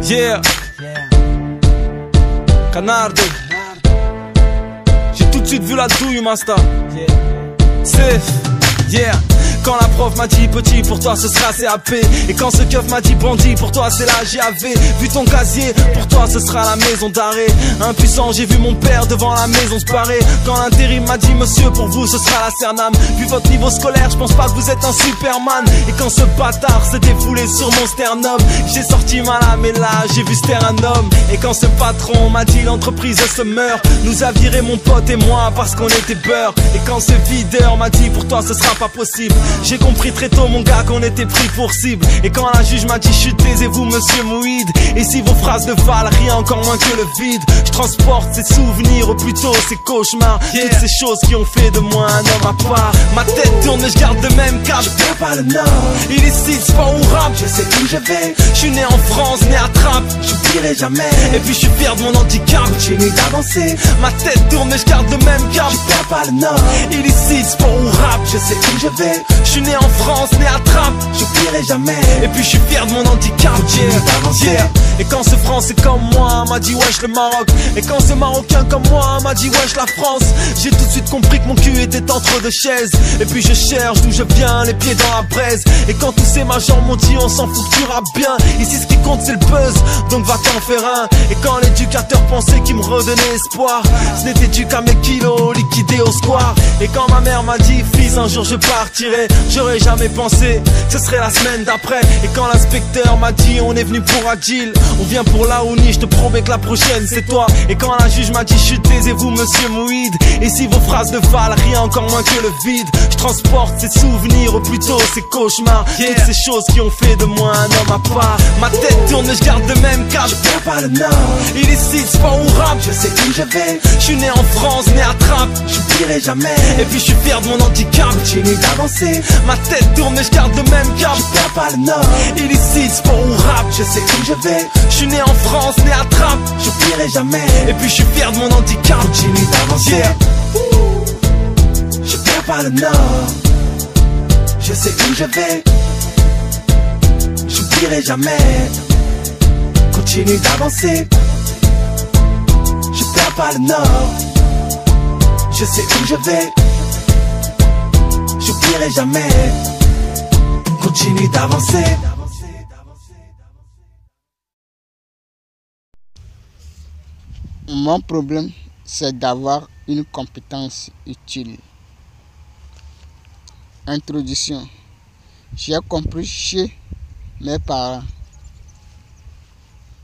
Yeah. Canardo. J'ai tout de suite vu la douille, Masta. Safe. Yeah. Quand la prof m'a dit petit, pour toi ce sera CAP. Et quand ce keuf m'a dit bandit, pour toi c'est la JAV. Vu ton casier, pour toi ce sera la maison d'arrêt. Impuissant, j'ai vu mon père devant la maison se parer. Quand l'intérim m'a dit monsieur, pour vous ce sera la Cernam. Vu votre niveau scolaire, je pense pas que vous êtes un Superman. Et quand ce bâtard s'est défoulé sur mon sternum, j'ai sorti ma lame et là j'ai vu se taire un homme. Et quand ce patron m'a dit l'entreprise se meurt, nous a viré mon pote et moi parce qu'on était beurre. Et quand ce videur m'a dit pour toi ce sera pas possible, j'ai compris très tôt mon gars qu'on était pris pour cible. Et quand la juge m'a dit chut, taisez-vous monsieur Mouid. Et si vos phrases ne valent rien, encore moins que le vide, je transporte ces souvenirs ou plutôt ces cauchemars. Toutes ces choses qui ont fait de moi un homme à part. Ma tête tourne et je garde le même cap. Je perds pas le nord, illicite, sport ou rap, je sais où je vais. Je suis né en France, né à Trappes, j'oublierai jamais. Et puis je suis fier de mon handicap, continue d'avancer. Ma tête tourne et je garde le même cap. Je perds pas le nord, illicite, sport ou rap, je sais où je vais. Je suis né en France, né à Trappes, j'oublierai jamais. Et puis je suis fier de mon handicap, yeah. Et quand ce français comme moi m'a dit wesh le Maroc, et quand ce marocain comme moi m'a dit wesh la France, j'ai tout de suite compris que mon cul était entre deux chaises. Et puis je cherche d'où je viens, les pieds dans la braise. Et quand tous ces majors m'ont dit on s'en fout, tu rappes bien. Ici ce qui compte c'est le buzz, donc va t'en faire un. Et quand l'éducateur pensait qu'il me redonnait espoir, ce n'était dû qu'à mes kilos liquidés au square. Et quand ma mère m'a dit fils un jour je partirai, j'aurais jamais pensé que ce serait la semaine d'après. Et quand l'inspecteur m'a dit on est venu pour Adil, on vient pour la Ouni, je te promets que la prochaine c'est toi. Et quand la juge m'a dit chut, taisez-vous monsieur Mouid. Et si vos phrases ne valent rien, encore moins que le vide, je transporte ces souvenirs ou plutôt ces cauchemars. Toutes ces choses qui ont fait de moi un homme à part. Ma tête tourne et je garde le même cap. Je perds pas le nord, illicite, sport ou rap, je sais où je vais. Je suis né en France, né à Trappes, j'oublierai jamais. Et puis je suis fier de mon handicap, continue d'avancer. Ma tête tourne et je garde le même cap. Je perds pas le nord, illicite, sport ou rap, je sais où je vais. Je suis né en France, né à Trappes, j'oublierai jamais. Et puis je suis fier de mon handicap, continue d'avancer. Je perds pas le nord, je sais où je vais. J'oublierai jamais, continue d'avancer. Je perds pas le nord, je sais où je vais. J'oublierai jamais, continue d'avancer. Mon problème, c'est d'avoir une compétence utile. Introduction. J'ai compris chez mes parents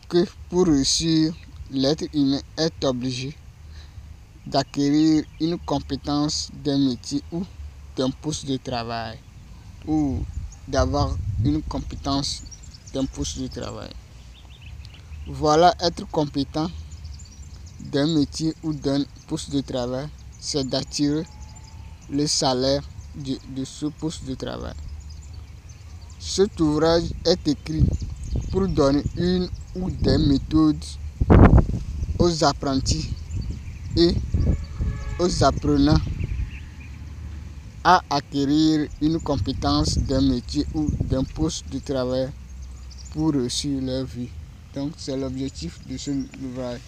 que pour réussir, l'être humain est obligé d'acquérir une compétence d'un métier ou d'un poste de travail, ou d'avoir une compétence d'un poste de travail. Voilà, être compétent d'un métier ou d'un poste de travail, c'est d'attirer le salaire de ce poste de travail. Cet ouvrage est écrit pour donner une ou des méthodes aux apprentis et aux apprenants à acquérir une compétence d'un métier ou d'un poste de travail pour réussir leur vie. Donc c'est l'objectif de ce ouvrage.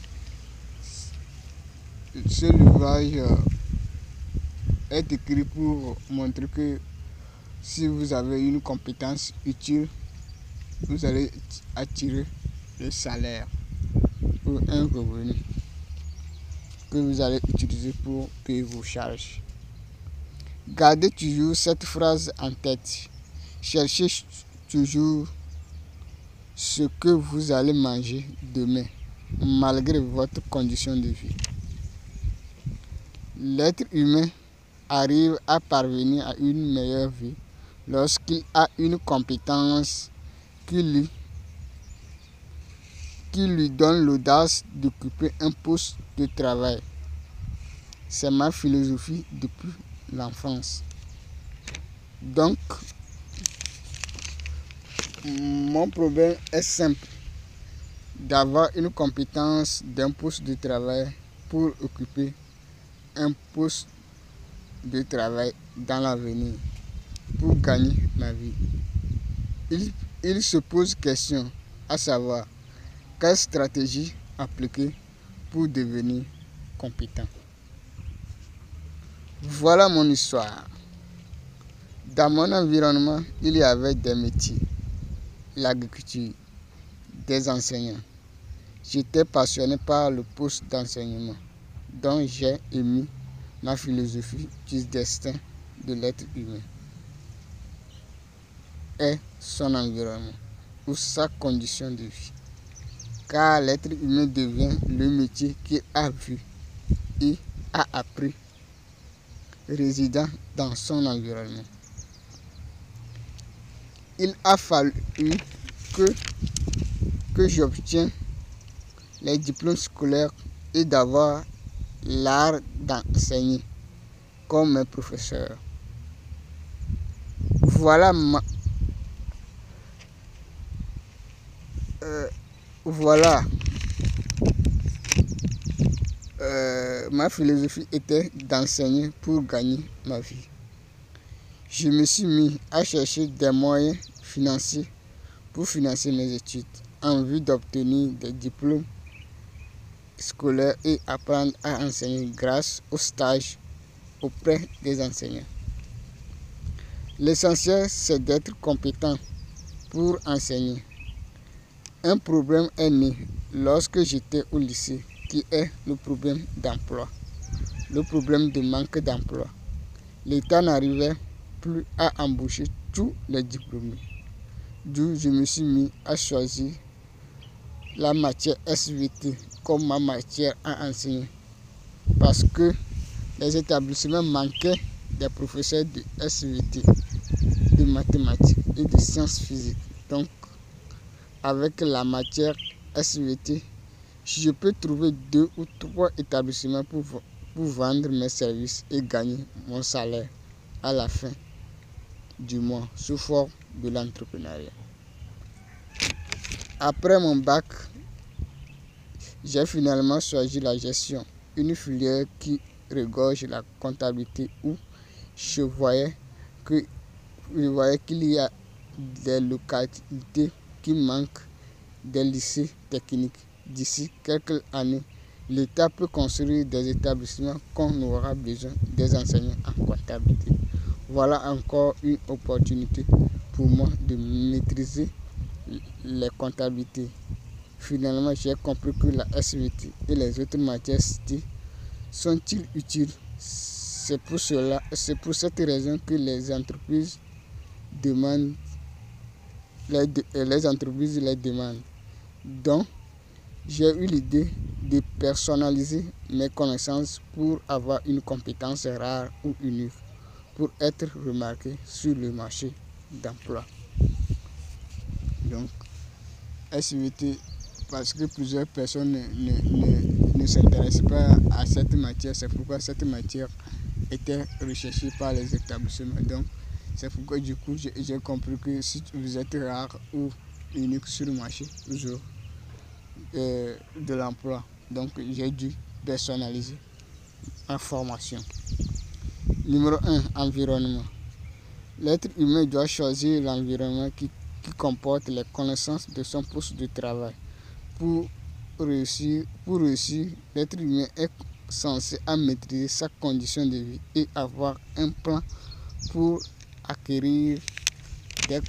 Ce ouvrage est écrit pour montrer que si vous avez une compétence utile, vous allez attirer le salaire pour un revenu que vous allez utiliser pour payer vos charges. Gardez toujours cette phrase en tête. Cherchez toujours ce que vous allez manger demain, malgré votre condition de vie. L'être humain arrive à parvenir à une meilleure vie lorsqu'il a une compétence qui lui donne l'audace d'occuper un poste de travail. C'est ma philosophie depuis l'enfance. Donc, mon problème est simple, d'avoir une compétence d'un poste de travail pour occuper un poste de travail dans l'avenir, pour gagner ma vie. Il se pose question, à savoir, Quelle stratégie appliquer pour devenir compétent? Voilà mon histoire. Dans mon environnement, il y avait des métiers, l'agriculture, des enseignants. J'étais passionné par le poste d'enseignement, dont j'ai émis ma philosophie du destin de l'être humain et son environnement ou sa condition de vie. Car l'être humain devient le métier qu'il a vu et a appris résidant dans son environnement. Il a fallu que j'obtienne les diplômes scolaires et d'avoir l'art d'enseigner comme mes professeurs. Voilà ma philosophie était d'enseigner pour gagner ma vie. Je me suis mis à chercher des moyens financiers pour financer mes études en vue d'obtenir des diplômes scolaires et apprendre à enseigner grâce au stage auprès des enseignants. L'essentiel, c'est d'être compétent pour enseigner. Un problème est né lorsque j'étais au lycée, qui est le problème d'emploi, le problème de manque d'emploi. L'État n'arrivait plus à embaucher tous les diplômés. D'où je me suis mis à choisir la matière SVT comme ma matière à enseigner. Parce que les établissements manquaient des professeurs de SVT, de mathématiques et de sciences physiques. Donc, avec la matière SVT, je peux trouver 2 ou 3 établissements pour vendre mes services et gagner mon salaire à la fin du mois sous forme de l'entrepreneuriat. Après mon bac, j'ai finalement choisi la gestion, une filière qui regorge la comptabilité où je voyais qu'il y a des localités qui manquent des lycées techniques. D'ici quelques années, l'État peut construire des établissements qu'on aura besoin des enseignants en comptabilité. Voilà encore une opportunité pour moi de maîtriser les comptabilités. Finalement, j'ai compris que la SVT et les autres matières citées sont-ils utiles. C'est pour cette raison que les entreprises les demandent. Donc, j'ai eu l'idée de personnaliser mes connaissances pour avoir une compétence rare ou unique pour être remarqué sur le marché d'emploi. Donc, SVT, parce que plusieurs personnes ne s'intéressent pas à cette matière, c'est pourquoi cette matière était recherchée par les établissements. Donc, c'est pourquoi du coup, j'ai compris que si vous êtes rare ou unique sur le marché, vous aurez de l'emploi. Donc, j'ai dû personnaliser ma formation. Numéro 1, environnement. L'être humain doit choisir l'environnement qui comporte les connaissances de son poste de travail. Pour réussir, l'être humain est censé maîtriser sa condition de vie et avoir un plan pour acquérir des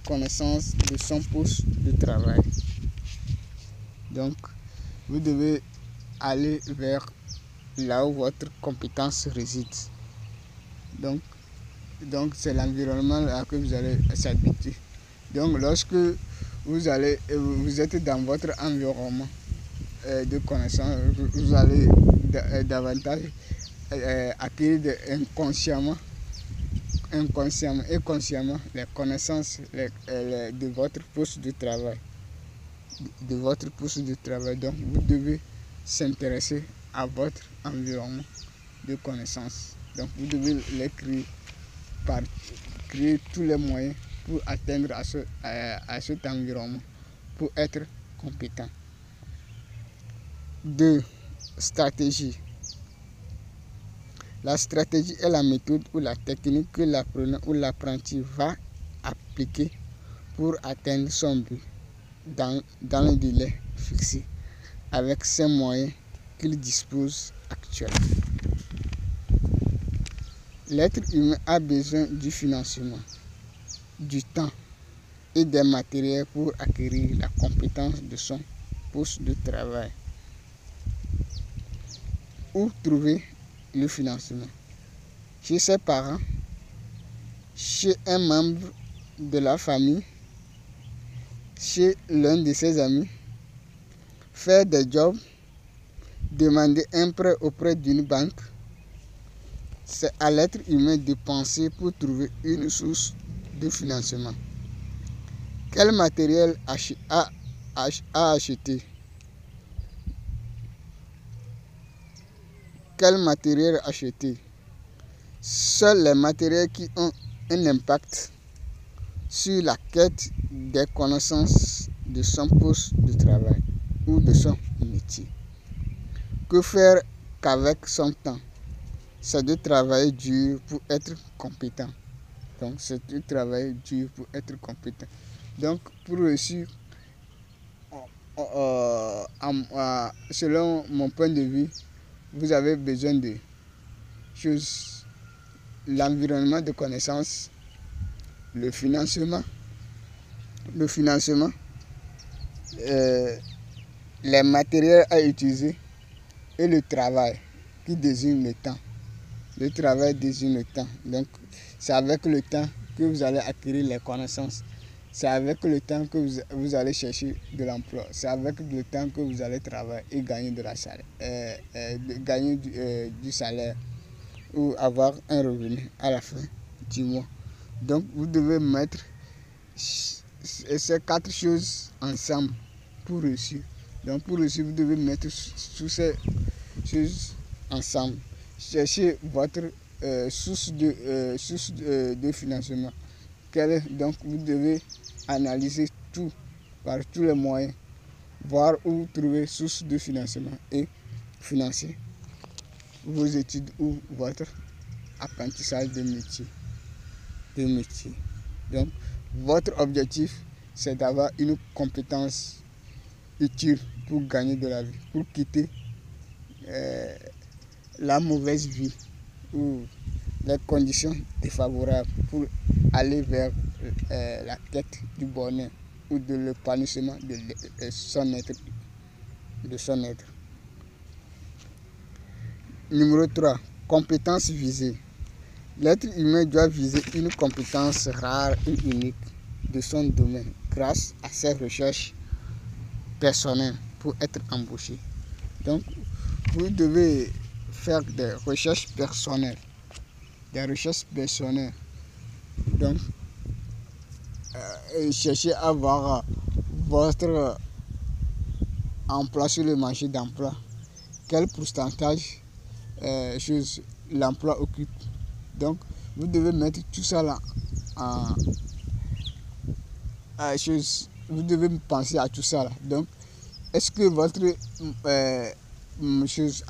connaissances de son poste de travail. Donc, vous devez aller vers là où votre compétence réside. Donc c'est l'environnement là que vous allez s'habituer. Donc, lorsque vous êtes dans votre environnement de connaissances, vous allez davantage acquérir inconsciemment et consciemment les connaissances de votre poste de travail. Donc, vous devez s'intéresser à votre environnement de connaissances. Donc, vous devez les créer tous les moyens pour atteindre à cet environnement, pour être compétent. 2. Stratégie. La stratégie est la méthode ou la technique que l'apprenant ou l'apprenti va appliquer pour atteindre son but. dans le délai fixé avec ces moyens qu'il dispose actuellement. L'être humain a besoin du financement, du temps et des matériels pour acquérir la compétence de son poste de travail. Où trouver le financement? Chez ses parents, chez un membre de la famille, chez l'un de ses amis, faire des jobs, demander un prêt auprès d'une banque. C'est à l'être humain de penser pour trouver une source de financement. Quel matériel acheter? Quel matériel acheter? Seuls les matériels qui ont un impact sur la quête des connaissances de son poste de travail ou de son métier. Que faire qu'avec son temps? C'est de travailler dur pour être compétent. Donc, c'est de travailler dur pour être compétent. Donc, pour réussir, selon mon point de vue, vous avez besoin de choses: l'environnement de connaissances, le financement, les matériels à utiliser et le travail qui désigne le temps. Le travail désigne le temps. Donc, c'est avec le temps que vous allez acquérir les connaissances. C'est avec le temps que vous allez chercher de l'emploi. C'est avec le temps que vous allez travailler et gagner du salaire ou avoir un revenu à la fin du mois. Donc, vous devez mettre ces 4 choses ensemble pour réussir. Donc, pour réussir, vous devez mettre toutes ces choses ensemble. Cherchez votre source de financement. Donc, vous devez analyser tout par tous les moyens, voir où trouver source de financement et financer vos études ou votre apprentissage de métier. Donc, votre objectif, c'est d'avoir une compétence utile pour gagner de la vie, pour quitter la mauvaise vie ou les conditions défavorables, pour aller vers la quête du bonheur ou de l'épanouissement de son être. Numéro 3. Compétence visée. L'être humain doit viser une compétence rare et unique de son domaine grâce à ses recherches personnelles pour être embauché. Donc, vous devez faire des recherches personnelles. Donc, cherchez à voir votre emploi sur le marché d'emploi. Quel pourcentage l'emploi occupe. Donc, vous devez mettre tout ça là vous devez penser à tout ça là. Donc, est-ce que votre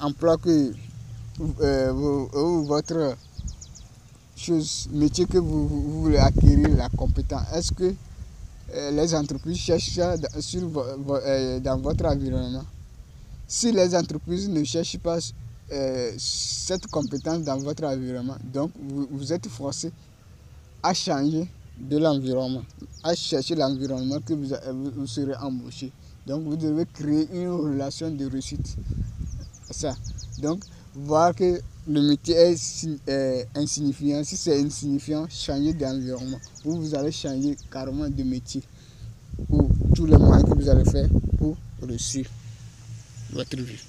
emploi votre métier que vous voulez acquérir la compétence, est-ce que les entreprises cherchent ça dans votre environnement? Si les entreprises ne cherchent pas cette compétence dans votre environnement, donc vous êtes forcé à changer de l'environnement, à chercher l'environnement que vous serez embauché. Donc, vous devez créer une relation de réussite. Ça. Donc, voir que le métier est insignifiant. Si c'est insignifiant, changez d'environnement. Ou vous allez changer carrément de métier. Ou tous les moyens que vous allez faire pour réussir votre vie.